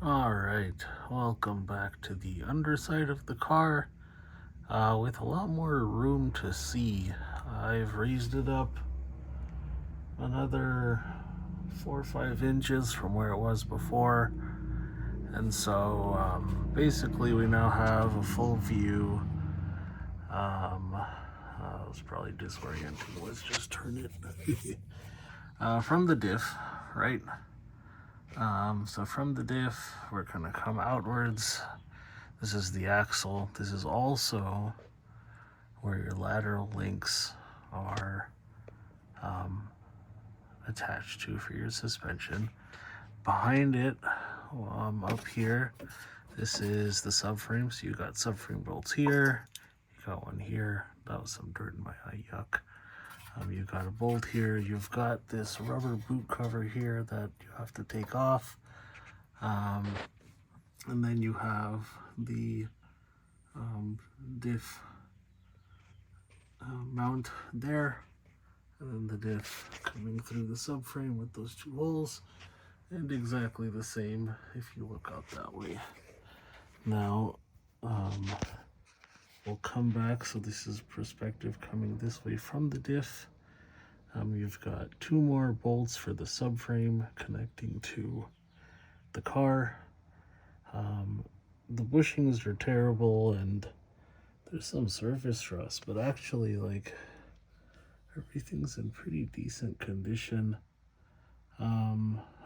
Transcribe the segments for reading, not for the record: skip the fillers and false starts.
Alright, welcome back to the underside of the car with a lot more room to see. I've raised it up another 4 or 5 inches from where it was before, and so basically we now have a full view. It was probably disorienting. Let's just turn it from the diff, right? So from the diff, we're gonna come outwards. This is the axle. This is also where your lateral links are attached to for your suspension. Behind it, up here, this is the subframe. So you got subframe bolts here. You got one here. That was some dirt in my eye, yuck. You got a bolt here. You've got this rubber boot cover here that you have to take off. And then you have the diff mount there, and then the diff coming through the subframe with those two holes, and exactly the same if you look out that way. Now, we'll come back, so this is perspective coming this way from the diff. You've got 2 more bolts for the subframe connecting to the car. The bushings are terrible and there's some surface rust, but actually, like, everything's in pretty decent condition.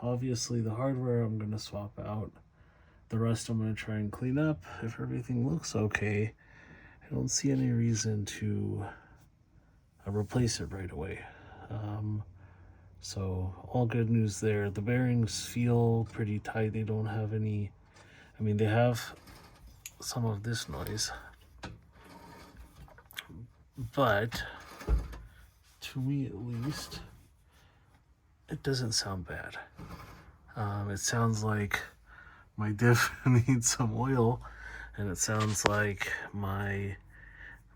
Obviously the hardware I'm going to swap out. The rest I'm going to try and clean up. If everything looks okay, I don't see any reason to replace it right away. So all good news there. The bearings feel pretty tight. They don't have any, I mean, they have some of this noise, but to me at least, it doesn't sound bad. It sounds like my diff needs some oil, and it sounds like my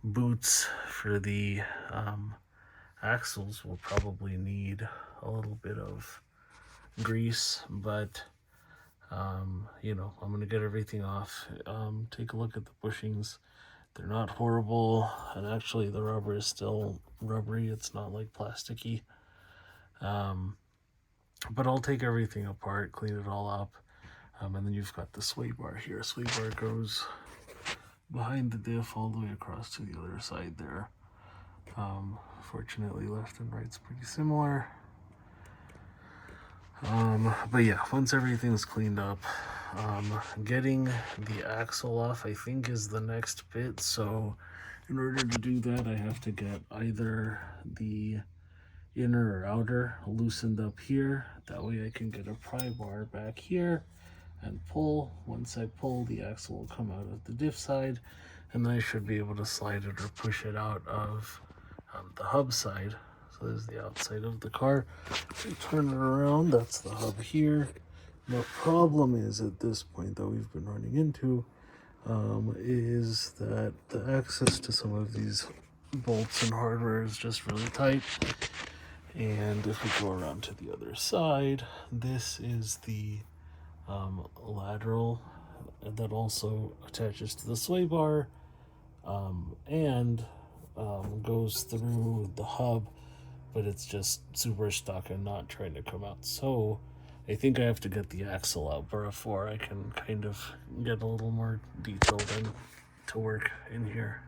boots for the axles will probably need a little bit of grease, but you know, I'm gonna get everything off. Take a look at the bushings. They're not horrible, and actually the rubber is still rubbery. It's not like plasticky. But I'll take everything apart, clean it all up, and then you've got the sway bar here. Sway bar goes behind the diff all the way across to the other side there. Fortunately, left and right's pretty similar. But yeah, once everything's cleaned up, getting the axle off, I think, is the next bit. So in order to do that, I have to get either the inner or outer loosened up here. That way I can get a pry bar back here and pull. Once I pull, the axle will come out of the diff side, and then I should be able to slide it or push it out of the hub side. So there's the outside of the car. So you turn it around, that's the hub here. The problem is, at this point that we've been running into, is that the access to some of these bolts and hardware is just really tight. And if we go around to the other side, this is the lateral that also attaches to the sway bar, and goes through the hub, but it's just super stuck and not trying to come out. So I think I have to get the axle out before I can kind of get a little more detailed and to work in here.